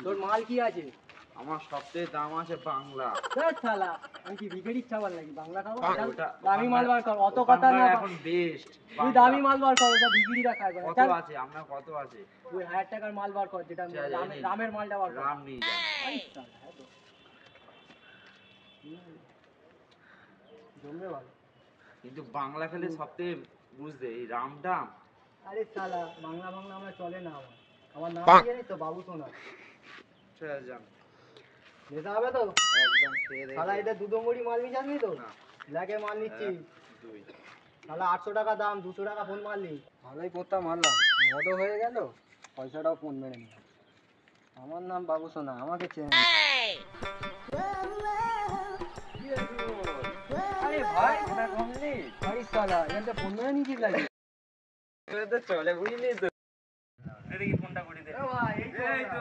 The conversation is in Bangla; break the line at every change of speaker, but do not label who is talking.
তোর মাল কি আছে?
আমার সবচেয়ে দাম আছে বাংলা।
শালা আমি কি ভিখারির চাওয়ার নাকি বাংলা খাবো? দামি মাল বার কর, অত কথা না।
এখন বেস্ট
তুই দামি মাল বার কর, ওটা ভিখারিরা খায়।
কত আছে আপনার? কত আছে?
তুই 1000 টাকার মাল বার কর, যেটা রামের মালটা বার কর।
রাম নিয়ে যান।
জমবে ভালো,
কিন্তু বাংলা খেলে সবচেয়ে বুঝতে এই রাম ডাম।
আরে শালা বাংলা বাংলা আমরা চলে না। আমার নাম কি জানিস তো? বাবু সোনা।
চলে যান।
যেতে হবে তো
একদম খেয়ে দে।
শালা এটা দুটো মুড়ি মাল নিচ্ছিস তো?
না,
ব্ল্যাকে মাল নিচ্ছি।
দুই।
শালা 800 টাকা দাম, 200 টাকা ফোন মারলি। ভালোই করতাম, মারলাম। মদও হয়ে গেল, পয়সাটাও ফোন মেরে নিলাম। আমার নাম বাবু সোনা, আমাকে চেন। আরে ভাই এটা কমলি। আরে শালা এটা ফোন মেরে নিছিস লাগে।
তো চলে বুঝলি তো। দেখি ফোনটা করে দে।
ভাই এই তো